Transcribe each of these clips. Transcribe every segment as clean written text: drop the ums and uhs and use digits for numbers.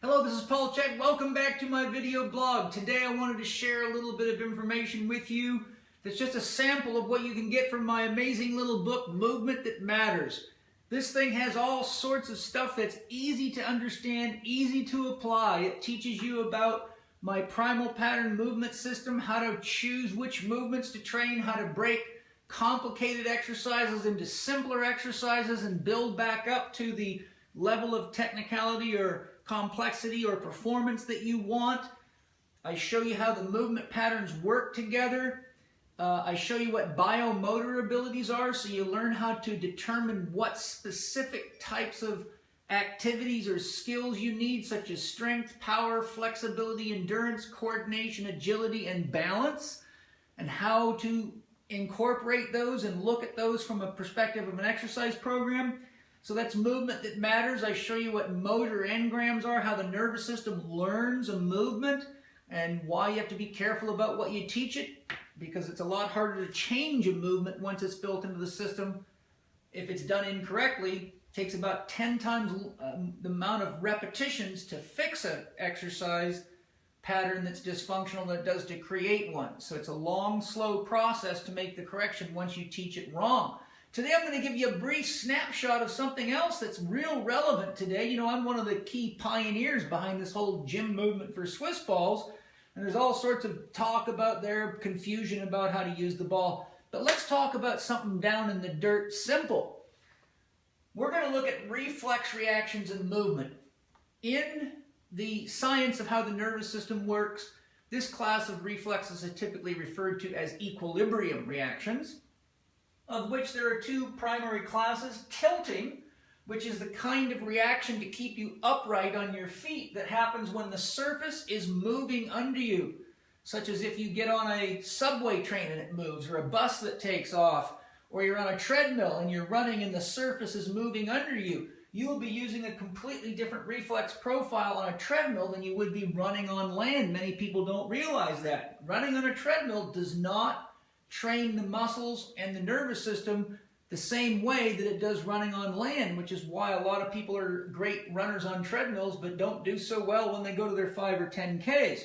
Hello, this is Chek. Welcome back to my video blog. Today I wanted to share a little bit of information with you that's just a sample of what you can get from my amazing little book, Movement That Matters. This thing has all sorts of stuff that's easy to understand, easy to apply. It teaches you about my primal pattern movement system, how to choose which movements to train, how to break complicated exercises into simpler exercises and build back up to the level of technicality or complexity or performance that you want. I show you how the movement patterns work together. I show you what biomotor abilities are, so you learn how to determine what specific types of activities or skills you need, such as strength, power, flexibility, endurance, coordination, agility, and balance, and how to incorporate those and look at those from a perspective of an exercise program. So that's Movement That Matters. I show you what motor engrams are, how the nervous system learns a movement, and why you have to be careful about what you teach it, because it's a lot harder to change a movement once it's built into the system. If it's done incorrectly, it takes about 10 times the amount of repetitions to fix an exercise pattern that's dysfunctional than it does to create one. So it's a long, slow process to make the correction once you teach it wrong. Today I'm going to give you a brief snapshot of something else that's real relevant today. You know, I'm one of the key pioneers behind this whole gym movement for Swiss balls, and there's all sorts of talk about their confusion about how to use the ball. But let's talk about something down in the dirt, simple. We're going to look at reflex reactions and movement. In the science of how the nervous system works, this class of reflexes is typically referred to as equilibrium reactions, of which there are two primary classes. Tilting, which is the kind of reaction to keep you upright on your feet that happens when the surface is moving under you, such as if you get on a subway train and it moves, or a bus that takes off, or you're on a treadmill and you're running and the surface is moving under you. You will be using a completely different reflex profile on a treadmill than you would be running on land. Many people don't realize that. Running on a treadmill does not train the muscles and the nervous system the same way that it does running on land, which is why a lot of people are great runners on treadmills but don't do so well when they go to their 5 or 10Ks.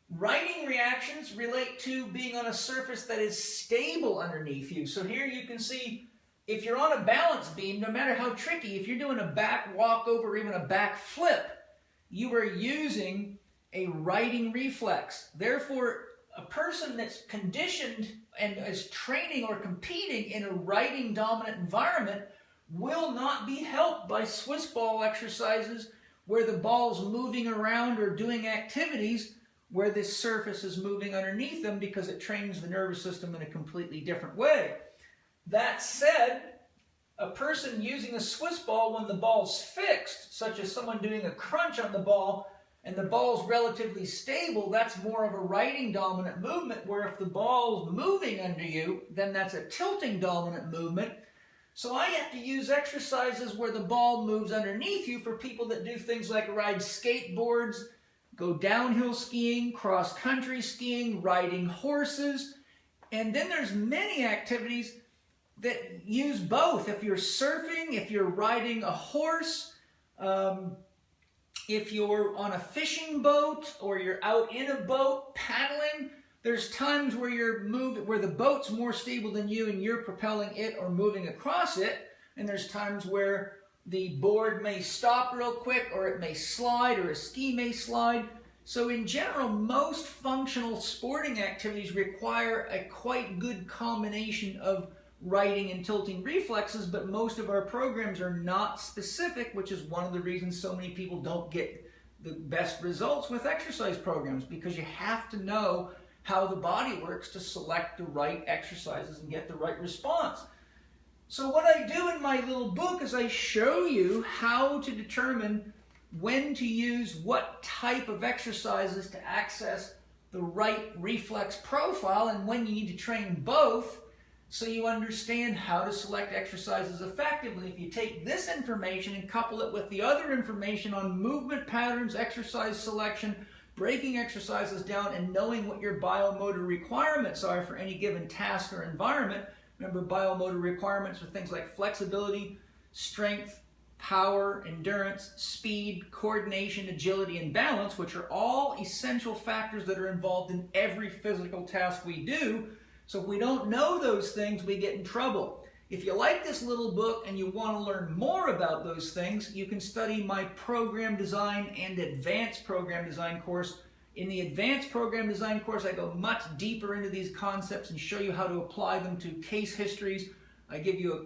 Righting reactions relate to being on a surface that is stable underneath you. So here you can see, if you're on a balance beam, no matter how tricky, if you're doing a back walkover or even a back flip, you are using a righting reflex. Therefore, a person that's conditioned and is training or competing in a righting dominant environment will not be helped by Swiss ball exercises where the ball's moving around or doing activities where this surface is moving underneath them, because it trains the nervous system in a completely different way. That said, a person using a Swiss ball when the ball's fixed, such as someone doing a crunch on the ball, and the ball's relatively stable, that's more of a righting dominant movement, where if the ball's moving under you, then that's a tilting dominant movement. So I have to use exercises where the ball moves underneath you for people that do things like ride skateboards, go downhill skiing, cross-country skiing, riding horses. And then there's many activities that use both. If you're surfing, if you're riding a horse, if you're on a fishing boat or you're out in a boat paddling, there's times where where the boat's more stable than you and you're propelling it or moving across it, and there's times where the board may stop real quick, or it may slide, or a ski may slide. So in general, most functional sporting activities require a quite good combination of righting and tilting reflexes, but most of our programs are not specific, which is one of the reasons so many people don't get the best results with exercise programs, because you have to know how the body works to select the right exercises and get the right response. So what I do in my little book is I show you how to determine when to use what type of exercises to access the right reflex profile, and when you need to train both, so you understand how to select exercises effectively. If you take this information and couple it with the other information on movement patterns, exercise selection, breaking exercises down, and knowing what your biomotor requirements are for any given task or environment. Remember, biomotor requirements are things like flexibility, strength, power, endurance, speed, coordination, agility, and balance, which are all essential factors that are involved in every physical task we do. So if we don't know those things, we get in trouble. If you like this little book and you want to learn more about those things, you can study my program design and advanced program design course. In the advanced program design course, I go much deeper into these concepts and show you how to apply them to case histories. I give you a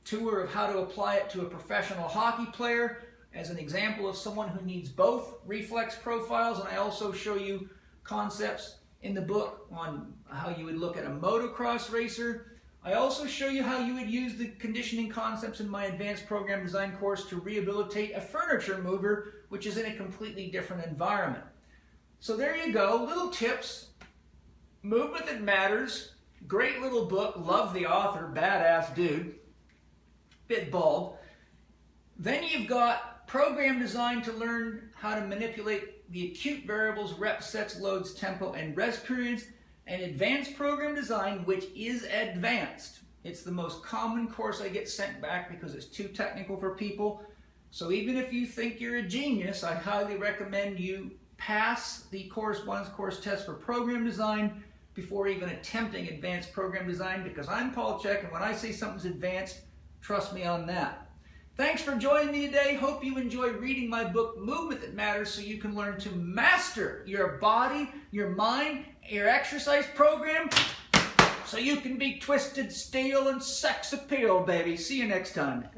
tour of how to apply it to a professional hockey player as an example of someone who needs both reflex profiles, and I also show you concepts in the book on how you would look at a motocross racer. I also show you how you would use the conditioning concepts in my advanced program design course to rehabilitate a furniture mover, which is in a completely different environment. So there you go, little tips, Movement That Matters, great little book, love the author, badass dude. Bit bald. Then you've got program design to learn how to manipulate the acute variables, reps, sets, loads, tempo, and rest periods, and advanced program design, which is advanced. It's the most common course I get sent back because it's too technical for people. So even if you think you're a genius, I highly recommend you pass the correspondence course test for program design before even attempting advanced program design, because I'm Paul Chek, and when I say something's advanced, trust me on that. Thanks for joining me today. Hope you enjoy reading my book, Movement That Matters, so you can learn to master your body, your mind, your exercise program, so you can be twisted steel and sex appeal, baby. See you next time.